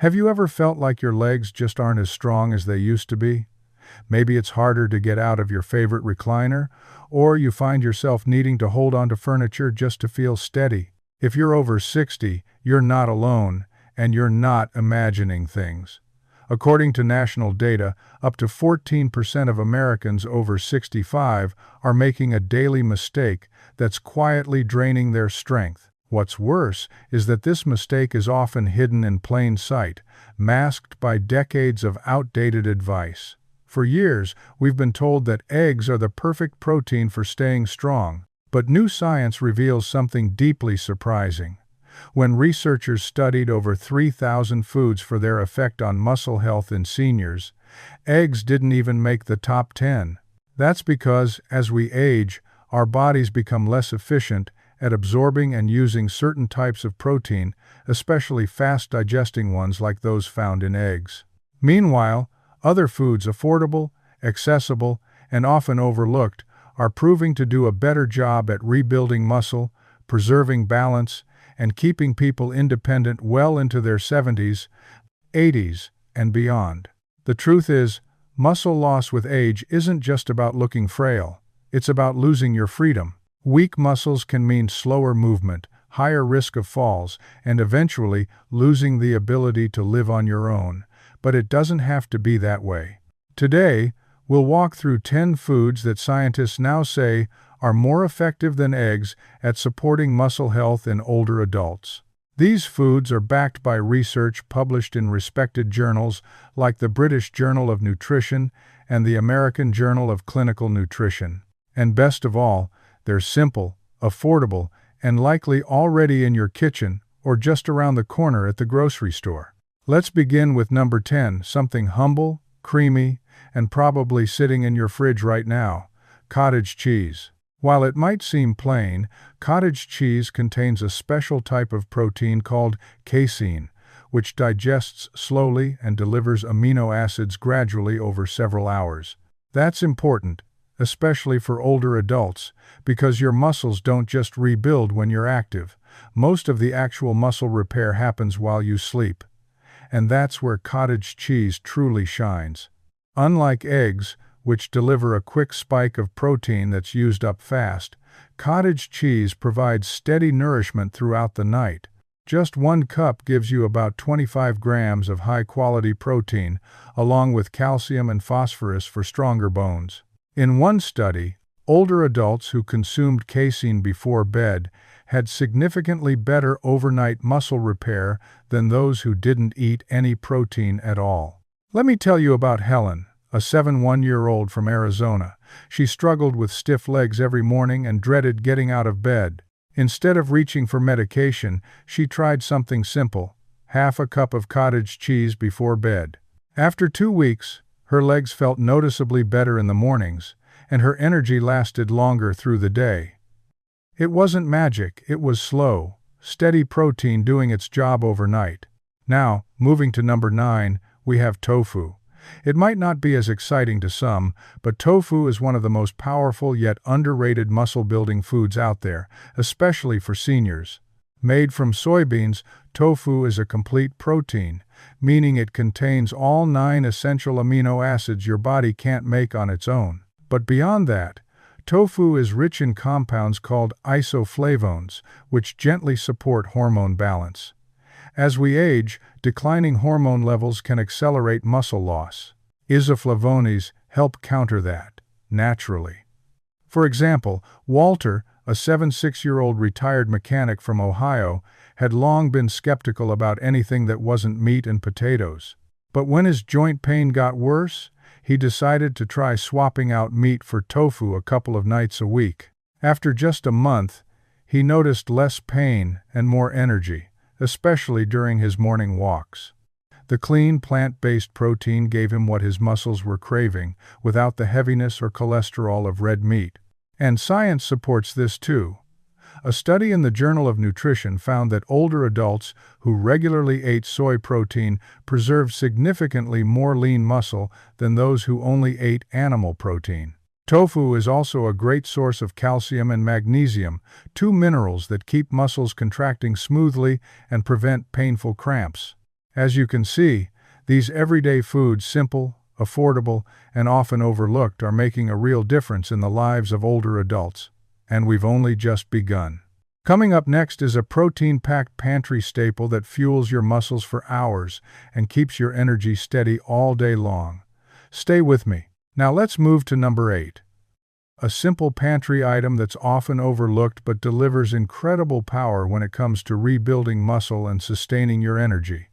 Have you ever felt like your legs just aren't as strong as they used to be? Maybe it's harder to get out of your favorite recliner, or you find yourself needing to hold onto furniture just to feel steady. If you're over 60, you're not alone, and you're not imagining things. According to national data, up to 14% of Americans over 65 are making a daily mistake that's quietly draining their strength. What's worse is that this mistake is often hidden in plain sight, masked by decades of outdated advice. For years, we've been told that eggs are the perfect protein for staying strong, but new science reveals something deeply surprising. When researchers studied over 3,000 foods for their effect on muscle health in seniors, eggs didn't even make the top 10. That's because, as we age, our bodies become less efficient at absorbing and using certain types of protein, especially fast-digesting ones like those found in eggs. Meanwhile, other foods, affordable, accessible, and often overlooked, are proving to do a better job at rebuilding muscle, preserving balance, and keeping people independent well into their 70s, 80s, and beyond. The truth is, muscle loss with age isn't just about looking frail. It's about losing your freedom. Weak muscles can mean slower movement, higher risk of falls, and eventually losing the ability to live on your own. But it doesn't have to be that way. Today, we'll walk through 10 foods that scientists now say are more effective than eggs at supporting muscle health in older adults. These foods are backed by research published in respected journals like the British Journal of Nutrition and the American Journal of Clinical Nutrition. And best of all, they're simple, affordable, and likely already in your kitchen or just around the corner at the grocery store. Let's begin with number 10, something humble, creamy, and probably sitting in your fridge right now: cottage cheese. While it might seem plain, cottage cheese contains a special type of protein called casein, which digests slowly and delivers amino acids gradually over several hours. That's important, especially for older adults, because your muscles don't just rebuild when you're active. Most of the actual muscle repair happens while you sleep. And that's where cottage cheese truly shines. Unlike eggs, which deliver a quick spike of protein that's used up fast, cottage cheese provides steady nourishment throughout the night. Just 1 cup gives you about 25 grams of high-quality protein, along with calcium and phosphorus for stronger bones. In one study, older adults who consumed casein before bed had significantly better overnight muscle repair than those who didn't eat any protein at all. Let me tell you about Helen, a 71-year-old from Arizona. She struggled with stiff legs every morning and dreaded getting out of bed. Instead of reaching for medication, she tried something simple: half a cup of cottage cheese before bed. After 2 weeks, her legs felt noticeably better in the mornings, and her energy lasted longer through the day. It wasn't magic, it was slow, steady protein doing its job overnight. Now, moving to number 9, we have tofu. It might not be as exciting to some, but tofu is one of the most powerful yet underrated muscle-building foods out there, especially for seniors. Made from soybeans, tofu is a complete protein, meaning it contains all 9 essential amino acids your body can't make on its own. But beyond that, tofu is rich in compounds called isoflavones, which gently support hormone balance. As we age, declining hormone levels can accelerate muscle loss. Isoflavones help counter that, naturally. For example, Walter, a 76-year-old retired mechanic from Ohio, had long been skeptical about anything that wasn't meat and potatoes. But when his joint pain got worse, he decided to try swapping out meat for tofu a couple of nights a week. After just a month, he noticed less pain and more energy, especially during his morning walks. The clean, plant-based protein gave him what his muscles were craving, without the heaviness or cholesterol of red meat. And science supports this too. A study in the Journal of Nutrition found that older adults who regularly ate soy protein preserved significantly more lean muscle than those who only ate animal protein. Tofu is also a great source of calcium and magnesium, 2 minerals that keep muscles contracting smoothly and prevent painful cramps. As you can see, these everyday foods, simple, affordable, and often overlooked, are making a real difference in the lives of older adults. And we've only just begun. Coming up next is a protein-packed pantry staple that fuels your muscles for hours and keeps your energy steady all day long. Stay with me. Now let's move to number 8. A simple pantry item that's often overlooked but delivers incredible power when it comes to rebuilding muscle and sustaining your energy.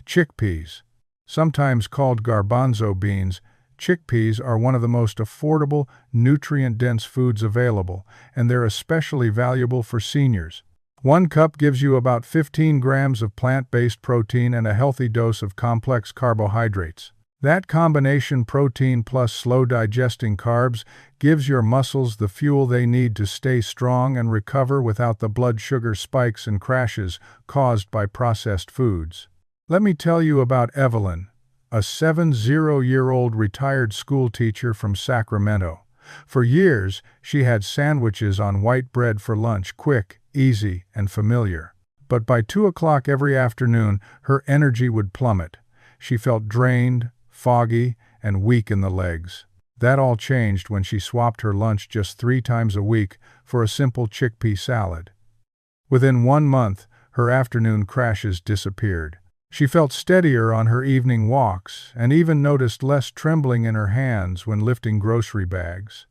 Chickpeas. Sometimes called garbanzo beans, chickpeas are one of the most affordable, nutrient-dense foods available, and they're especially valuable for seniors. 1 cup gives you about 15 grams of plant-based protein and a healthy dose of complex carbohydrates. That combination, protein plus slow-digesting carbs, gives your muscles the fuel they need to stay strong and recover without the blood sugar spikes and crashes caused by processed foods. Let me tell you about Evelyn, a 70-year-old retired school teacher from Sacramento. For years, she had sandwiches on white bread for lunch, quick, easy, and familiar. But by 2 o'clock every afternoon, her energy would plummet. She felt drained, foggy, and weak in the legs. That all changed when she swapped her lunch just 3 times a week for a simple chickpea salad. Within 1 month, her afternoon crashes disappeared. She felt steadier on her evening walks and even noticed less trembling in her hands when lifting grocery bags.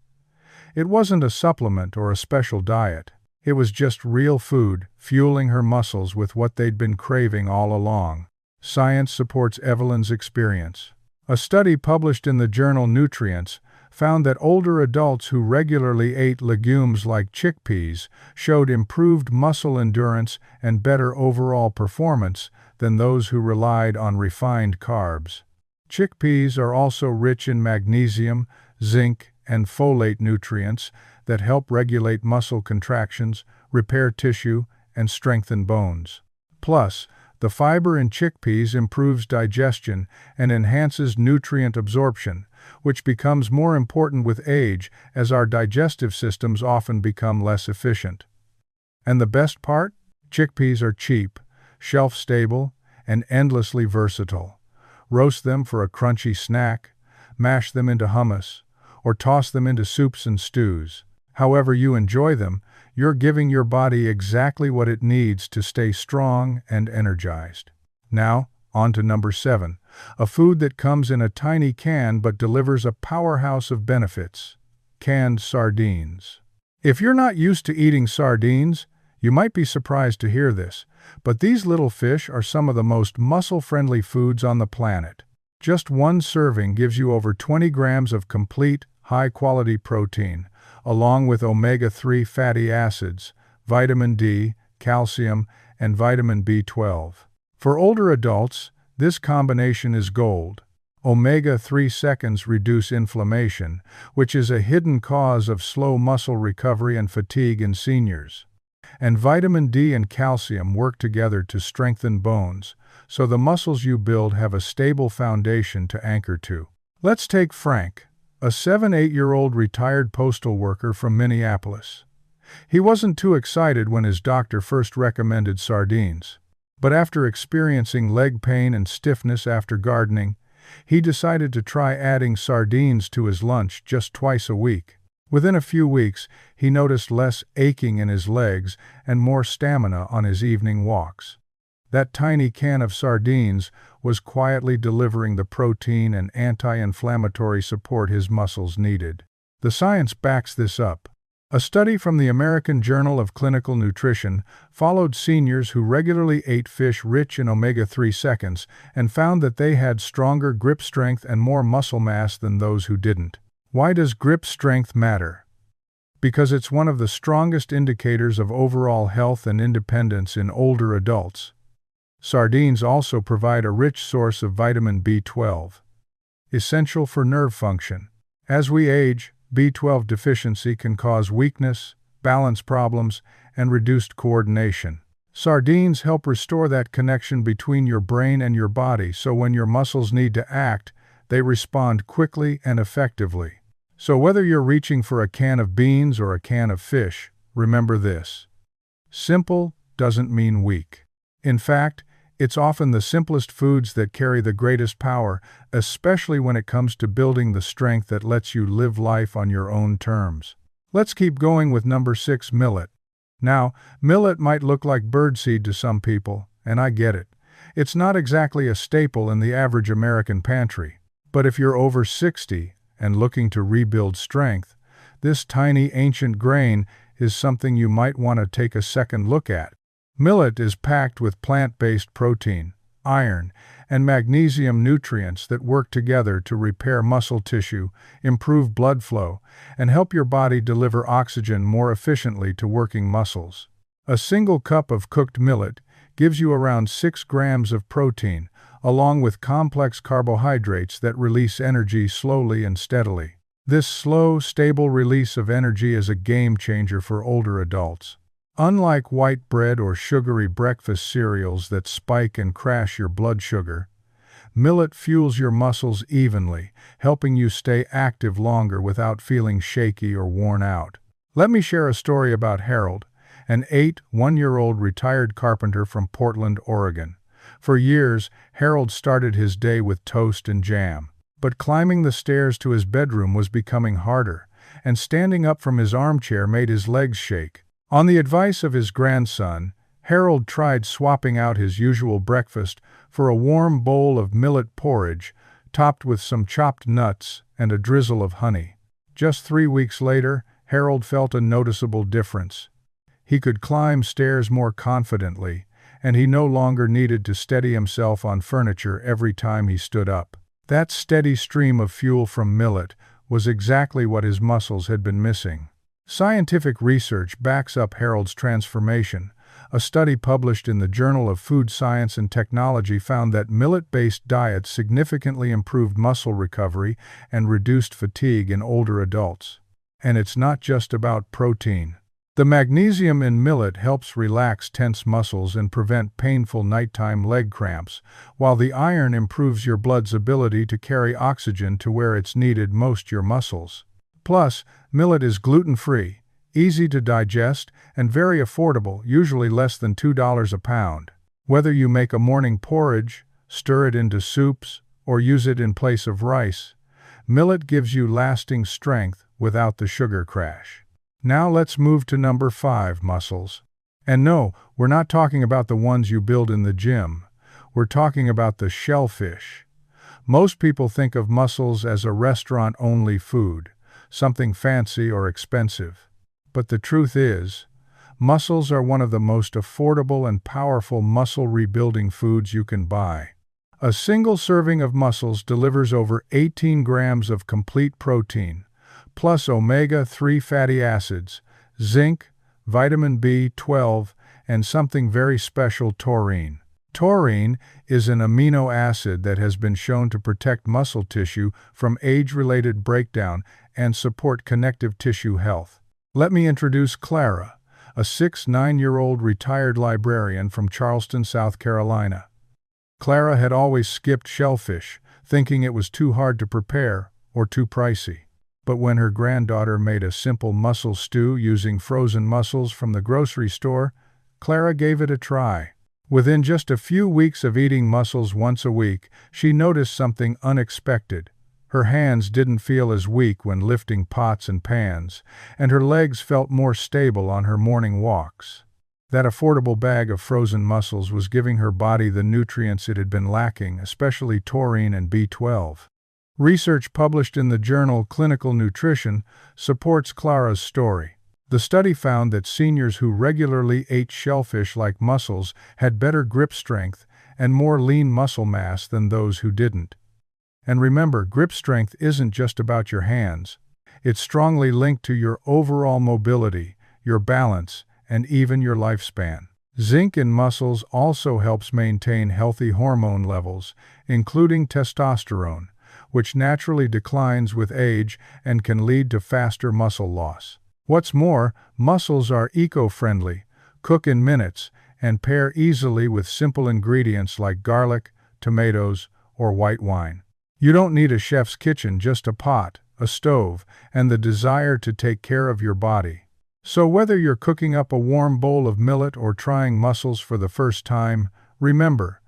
It wasn't a supplement or a special diet. It was just real food, fueling her muscles with what they'd been craving all along. Science supports Evelyn's experience. A study published in the journal Nutrients found that older adults who regularly ate legumes like chickpeas showed improved muscle endurance and better overall performance than those who relied on refined carbs. Chickpeas are also rich in magnesium, zinc, and folate nutrients that help regulate muscle contractions, repair tissue, and strengthen bones. Plus, the fiber in chickpeas improves digestion and enhances nutrient absorption, which becomes more important with age as our digestive systems often become less efficient. And the best part? Chickpeas are cheap, shelf-stable, and endlessly versatile. Roast them for a crunchy snack, mash them into hummus, or toss them into soups and stews. However you enjoy them, you're giving your body exactly what it needs to stay strong and energized. Now, on to number 7, a food that comes in a tiny can but delivers a powerhouse of benefits: canned sardines. If you're not used to eating sardines, you might be surprised to hear this, but these little fish are some of the most muscle-friendly foods on the planet. Just 1 serving gives you over 20 grams of complete, high-quality protein, along with omega-3 fatty acids, vitamin D, calcium, and vitamin B12. For older adults, this combination is gold. Omega-3 seconds reduce inflammation, which is a hidden cause of slow muscle recovery and fatigue in seniors. And vitamin D and calcium work together to strengthen bones, so the muscles you build have a stable foundation to anchor to. Let's take Frank, a 78-year-old retired postal worker from Minneapolis. He wasn't too excited when his doctor first recommended sardines. But after experiencing leg pain and stiffness after gardening, he decided to try adding sardines to his lunch just twice a week. Within a few weeks, he noticed less aching in his legs and more stamina on his evening walks. That tiny can of sardines was quietly delivering the protein and anti-inflammatory support his muscles needed. The science backs this up. A study from the American Journal of Clinical Nutrition followed seniors who regularly ate fish rich in omega-3 seconds and found that they had stronger grip strength and more muscle mass than those who didn't. Why does grip strength matter? Because it's one of the strongest indicators of overall health and independence in older adults. Sardines also provide a rich source of vitamin B12, essential for nerve function. As we age, B12 deficiency can cause weakness, balance problems, and reduced coordination. Sardines help restore that connection between your brain and your body, so when your muscles need to act, they respond quickly and effectively. So whether you're reaching for a can of beans or a can of fish, remember this: simple doesn't mean weak. In fact, It's often the simplest foods that carry the greatest power, especially when it comes to building the strength that lets you live life on your own terms. Let's keep going with number 6, millet. Now, millet might look like birdseed to some people, and I get it. It's not exactly a staple in the average American pantry. But if you're over 60 and looking to rebuild strength, this tiny ancient grain is something you might want to take a second look at. Millet is packed with plant-based protein, iron, and magnesium nutrients that work together to repair muscle tissue, improve blood flow, and help your body deliver oxygen more efficiently to working muscles. A single cup of cooked millet gives you around 6 grams of protein, along with complex carbohydrates that release energy slowly and steadily. This slow, stable release of energy is a game changer for older adults. Unlike white bread or sugary breakfast cereals that spike and crash your blood sugar, millet fuels your muscles evenly, helping you stay active longer without feeling shaky or worn out. Let me share a story about Harold, an 81-year-old retired carpenter from Portland, Oregon. For years, Harold started his day with toast and jam. But climbing the stairs to his bedroom was becoming harder, and standing up from his armchair made his legs shake. On the advice of his grandson, Harold tried swapping out his usual breakfast for a warm bowl of millet porridge, topped with some chopped nuts and a drizzle of honey. Just 3 weeks later, Harold felt a noticeable difference. He could climb stairs more confidently, and he no longer needed to steady himself on furniture every time he stood up. That steady stream of fuel from millet was exactly what his muscles had been missing. Scientific research backs up Harold's transformation. A study published in the Journal of Food Science and Technology found that millet-based diets significantly improved muscle recovery and reduced fatigue in older adults. And it's not just about protein. The magnesium in millet helps relax tense muscles and prevent painful nighttime leg cramps, while the iron improves your blood's ability to carry oxygen to where it's needed most, your muscles. Plus, millet is gluten-free, easy to digest, and very affordable, usually less than $2 a pound. Whether you make a morning porridge, stir it into soups, or use it in place of rice, millet gives you lasting strength without the sugar crash. Now let's move to number 5, mussels. And no, we're not talking about the ones you build in the gym. We're talking about the shellfish. Most people think of mussels as a restaurant-only food, something fancy or expensive. But the truth is, mussels are one of the most affordable and powerful muscle rebuilding foods you can buy. A single serving of mussels delivers over 18 grams of complete protein, plus omega-3 fatty acids, zinc, vitamin B12, and something very special, taurine. Taurine is an amino acid that has been shown to protect muscle tissue from age-related breakdown and support connective tissue health. Let me introduce Clara, a 69-year-old retired librarian from Charleston, South Carolina. Clara had always skipped shellfish, thinking it was too hard to prepare or too pricey. But when her granddaughter made a simple mussel stew using frozen mussels from the grocery store, Clara gave it a try. Within just a few weeks of eating mussels once a week, she noticed something unexpected. Her hands didn't feel as weak when lifting pots and pans, and her legs felt more stable on her morning walks. That affordable bag of frozen mussels was giving her body the nutrients it had been lacking, especially taurine and B12. Research published in the journal Clinical Nutrition supports Clara's story. The study found that seniors who regularly ate shellfish like mussels had better grip strength and more lean muscle mass than those who didn't. And remember, grip strength isn't just about your hands. It's strongly linked to your overall mobility, your balance, and even your lifespan. Zinc in mussels also helps maintain healthy hormone levels, including testosterone, which naturally declines with age and can lead to faster muscle loss. What's more, mussels are eco-friendly, cook in minutes, and pair easily with simple ingredients like garlic, tomatoes, or white wine. You don't need a chef's kitchen, just a pot, a stove, and the desire to take care of your body. So whether you're cooking up a warm bowl of millet or trying mussels for the first time, remember,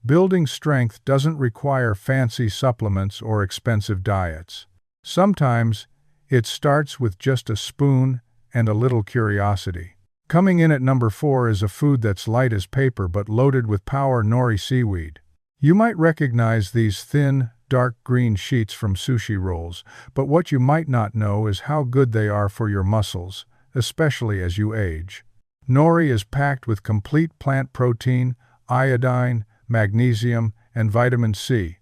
Building strength doesn't require fancy supplements or expensive diets. Sometimes, it starts with just a spoon and a little curiosity. Coming in at number 4 is a food that's light as paper but loaded with power: nori seaweed. You might recognize these thin, dark green sheets from sushi rolls, but what you might not know is how good they are for your muscles, especially as you age. Nori is packed with complete plant protein, iodine, magnesium, and vitamin C,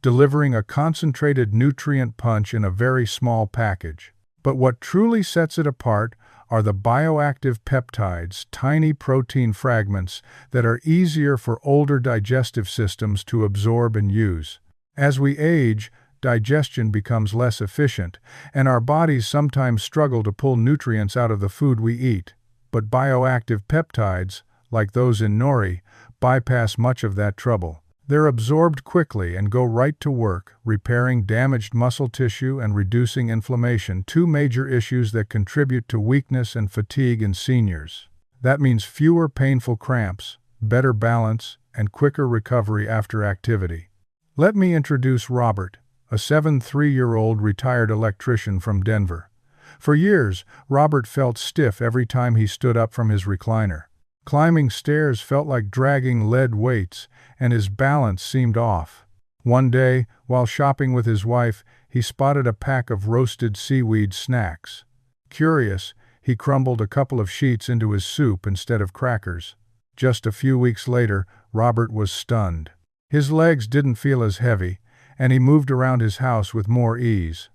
delivering a concentrated nutrient punch in a very small package. But what truly sets it apart are the bioactive peptides, tiny protein fragments that are easier for older digestive systems to absorb and use. As we age, digestion becomes less efficient, and our bodies sometimes struggle to pull nutrients out of the food we eat. But bioactive peptides, like those in nori, bypass much of that trouble. They're absorbed quickly and go right to work, repairing damaged muscle tissue and reducing inflammation, two major issues that contribute to weakness and fatigue in seniors. That means fewer painful cramps, better balance, and quicker recovery after activity. Let me introduce Robert, a 73-year-old retired electrician from Denver. For years, Robert felt stiff every time he stood up from his recliner. Climbing stairs felt like dragging lead weights, and his balance seemed off. One day, while shopping with his wife, he spotted a pack of roasted seaweed snacks. Curious, he crumbled a couple of sheets into his soup instead of crackers. Just a few weeks later, Robert was stunned. His legs didn't feel as heavy, and he moved around his house with more ease.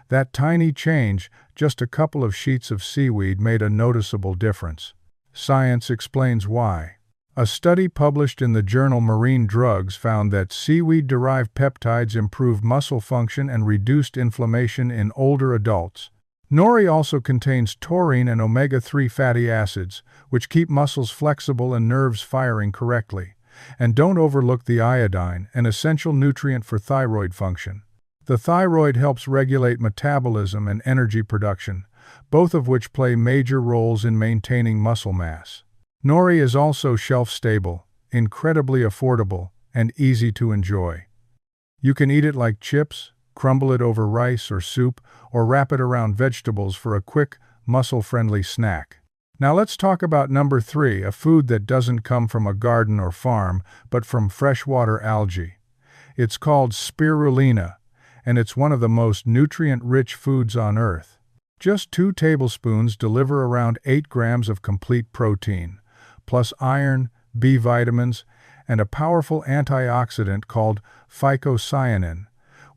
That tiny change, just a couple of sheets of seaweed, made a noticeable difference. Science explains why. A study published in the journal Marine Drugs found that seaweed-derived peptides improved muscle function and reduced inflammation in older adults. Nori also contains taurine and omega-3 fatty acids, which keep muscles flexible and nerves firing correctly. And don't overlook the iodine, an essential nutrient for thyroid function. The thyroid helps regulate metabolism and energy production, both of which play major roles in maintaining muscle mass. Nori is also shelf-stable, incredibly affordable, and easy to enjoy. You can eat it like chips, crumble it over rice or soup, or wrap it around vegetables for a quick, muscle-friendly snack. Now let's talk about number 3, a food that doesn't come from a garden or farm, but from freshwater algae. It's called spirulina, and it's one of the most nutrient-rich foods on Earth. Just 2 tablespoons deliver around 8 grams of complete protein, plus iron, B vitamins, and a powerful antioxidant called phycocyanin,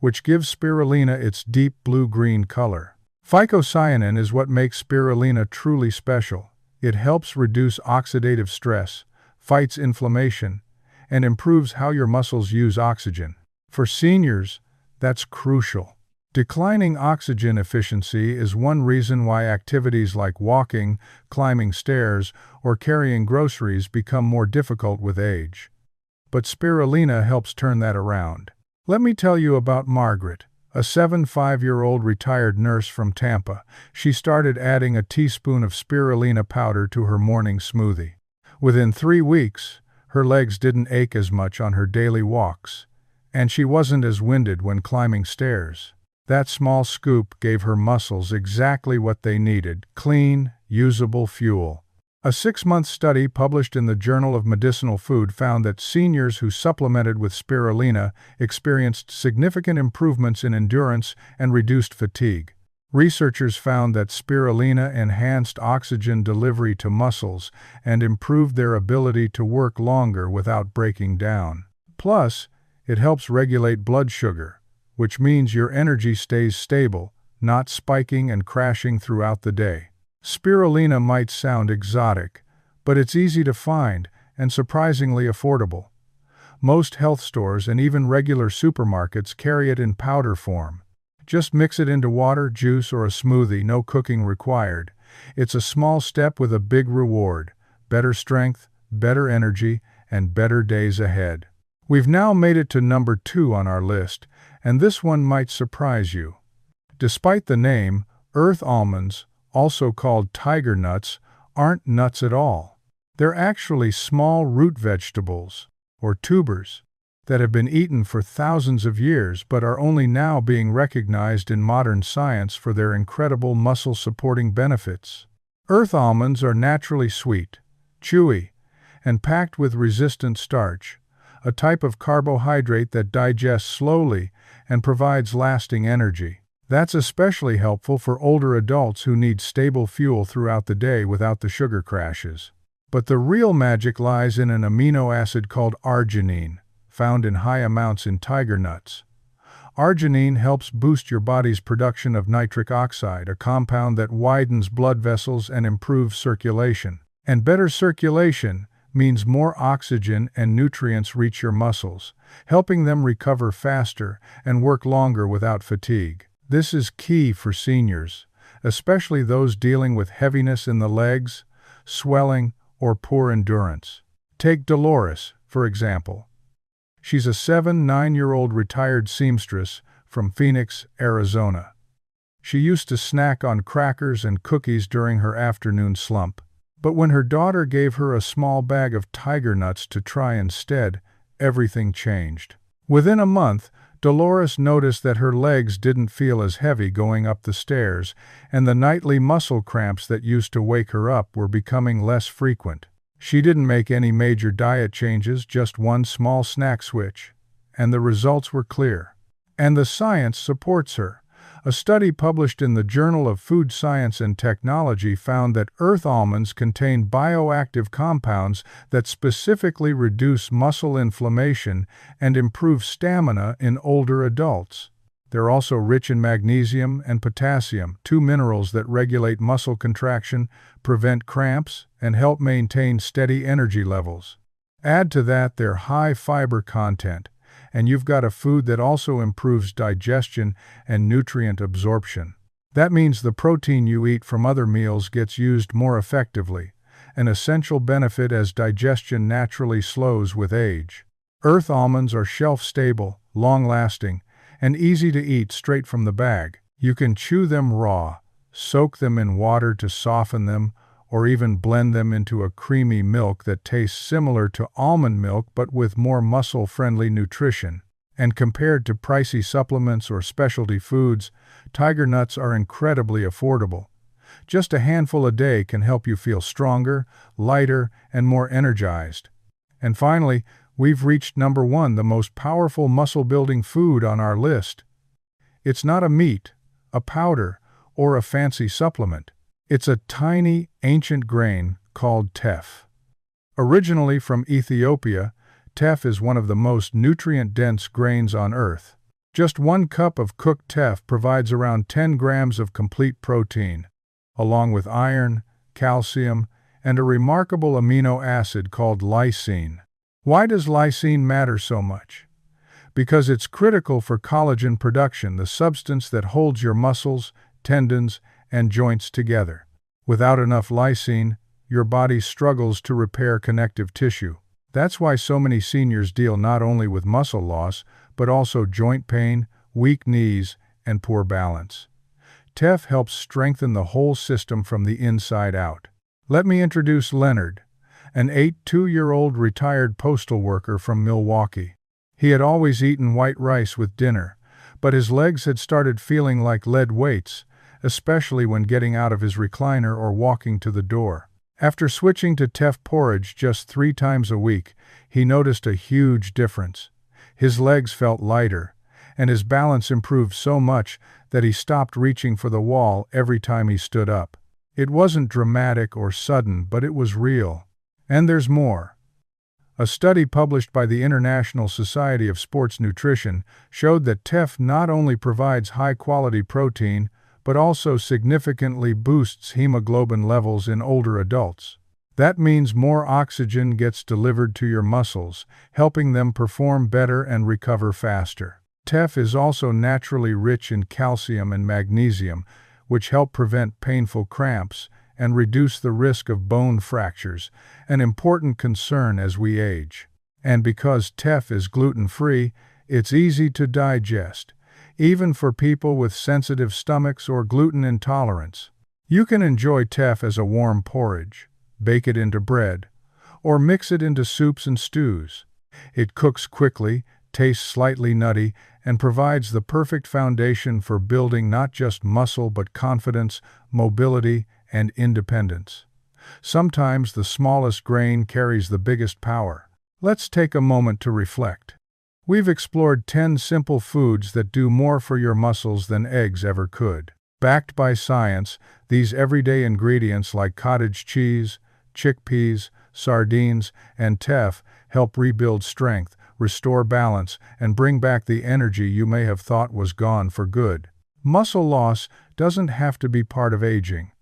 which gives spirulina its deep blue-green color. Phycocyanin is what makes spirulina truly special. It helps reduce oxidative stress, fights inflammation, and improves how your muscles use oxygen. For seniors, that's crucial. Declining oxygen efficiency is one reason why activities like walking, climbing stairs, or carrying groceries become more difficult with age. But spirulina helps turn that around. Let me tell you about Margaret, a 75-year-old retired nurse from Tampa. She started adding a teaspoon of spirulina powder to her morning smoothie. Within 3 weeks, her legs didn't ache as much on her daily walks, and she wasn't as winded when climbing stairs. That small scoop gave her muscles exactly what they needed: clean, usable fuel. A 6-month study published in the Journal of Medicinal Food found that seniors who supplemented with spirulina experienced significant improvements in endurance and reduced fatigue. Researchers found that spirulina enhanced oxygen delivery to muscles and improved their ability to work longer without breaking down. Plus, it helps regulate blood sugar, which means your energy stays stable, not spiking and crashing throughout the day. Spirulina might sound exotic, but it's easy to find and surprisingly affordable. Most health stores and even regular supermarkets carry it in powder form. Just mix it into water, juice, or a smoothie, no cooking required. It's a small step with a big reward: better strength, better energy, and better days ahead. We've now made it to number 2 on our list, and this one might surprise you. Despite the name, earth almonds, also called tiger nuts, aren't nuts at all. They're actually small root vegetables, or tubers, that have been eaten for thousands of years but are only now being recognized in modern science for their incredible muscle-supporting benefits. Earth almonds are naturally sweet, chewy, and packed with resistant starch, a type of carbohydrate that digests slowly and provides lasting energy. That's especially helpful for older adults who need stable fuel throughout the day without the sugar crashes. But the real magic lies in an amino acid called arginine, found in high amounts in tiger nuts. Arginine helps boost your body's production of nitric oxide, a compound that widens blood vessels and improves circulation. And better circulation means more oxygen and nutrients reach your muscles, helping them recover faster and work longer without fatigue. This is key for seniors, especially those dealing with heaviness in the legs, swelling, or poor endurance. Take Dolores, for example. She's a 9-year-old retired seamstress from Phoenix, Arizona. She used to snack on crackers and cookies during her afternoon slump. But when her daughter gave her a small bag of tiger nuts to try instead, everything changed. Within a month, Dolores noticed that her legs didn't feel as heavy going up the stairs, and the nightly muscle cramps that used to wake her up were becoming less frequent. She didn't make any major diet changes, just one small snack switch, and the results were clear. And the science supports her. A study published in the Journal of Food Science and Technology found that earth almonds contain bioactive compounds that specifically reduce muscle inflammation and improve stamina in older adults. They're also rich in magnesium and potassium, two minerals that regulate muscle contraction, prevent cramps, and help maintain steady energy levels. Add to that their high fiber content, and you've got a food that also improves digestion and nutrient absorption. That means the protein you eat from other meals gets used more effectively, an essential benefit as digestion naturally slows with age. Earth almonds are shelf-stable, long-lasting, and easy to eat straight from the bag. You can chew them raw, soak them in water to soften them, or even blend them into a creamy milk that tastes similar to almond milk but with more muscle-friendly nutrition. And compared to pricey supplements or specialty foods, tiger nuts are incredibly affordable. Just a handful a day can help you feel stronger, lighter, and more energized. And finally, we've reached number 1, the most powerful muscle-building food on our list. It's not a meat, a powder, or a fancy supplement. It's a tiny, ancient grain called teff. Originally from Ethiopia, teff is one of the most nutrient-dense grains on Earth. Just 1 cup of cooked teff provides around 10 grams of complete protein, along with iron, calcium, and a remarkable amino acid called lysine. Why does lysine matter so much? Because it's critical for collagen production, the substance that holds your muscles, tendons, and joints together. Without enough lysine, your body struggles to repair connective tissue. That's why so many seniors deal not only with muscle loss, but also joint pain, weak knees, and poor balance. Teff helps strengthen the whole system from the inside out. Let me introduce Leonard, an 82-year-old retired postal worker from Milwaukee. He had always eaten white rice with dinner, but his legs had started feeling like lead weights, especially when getting out of his recliner or walking to the door. After switching to teff porridge just 3 times a week, he noticed a huge difference. His legs felt lighter, and his balance improved so much that he stopped reaching for the wall every time he stood up. It wasn't dramatic or sudden, but it was real. And there's more. A study published by the International Society of Sports Nutrition showed that teff not only provides high-quality protein, but also significantly boosts hemoglobin levels in older adults. That means more oxygen gets delivered to your muscles, helping them perform better and recover faster. Teff is also naturally rich in calcium and magnesium, which help prevent painful cramps and reduce the risk of bone fractures, an important concern as we age. And because teff is gluten-free, it's easy to digest, even for people with sensitive stomachs or gluten intolerance. You can enjoy teff as a warm porridge, bake it into bread, or mix it into soups and stews. It cooks quickly, tastes slightly nutty, and provides the perfect foundation for building not just muscle but confidence, mobility, and independence. Sometimes the smallest grain carries the biggest power. Let's take a moment to reflect. We've explored 10 simple foods that do more for your muscles than eggs ever could. Backed by science, these everyday ingredients like cottage cheese, chickpeas, sardines, and teff help rebuild strength, restore balance, and bring back the energy you may have thought was gone for good. Muscle loss doesn't have to be part of aging.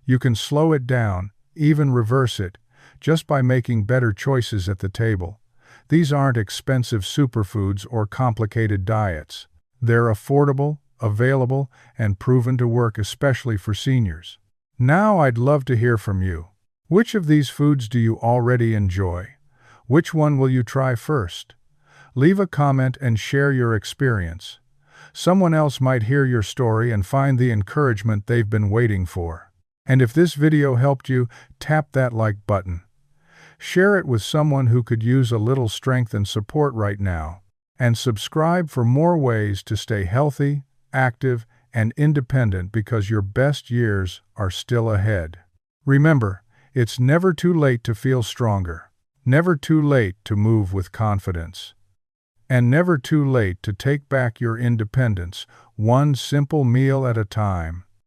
You can slow it down, even reverse it, just by making better choices at the table. These aren't expensive superfoods or complicated diets. They're affordable, available, and proven to work especially for seniors. Now I'd love to hear from you. Which of these foods do you already enjoy? Which one will you try first? Leave a comment and share your experience. Someone else might hear your story and find the encouragement they've been waiting for. And if this video helped you, tap that like button. Share it with someone who could use a little strength and support right now. And subscribe for more ways to stay healthy, active, and independent because your best years are still ahead. Remember, it's never too late to feel stronger. Never too late to move with confidence. And never too late to take back your independence, one simple meal at a time.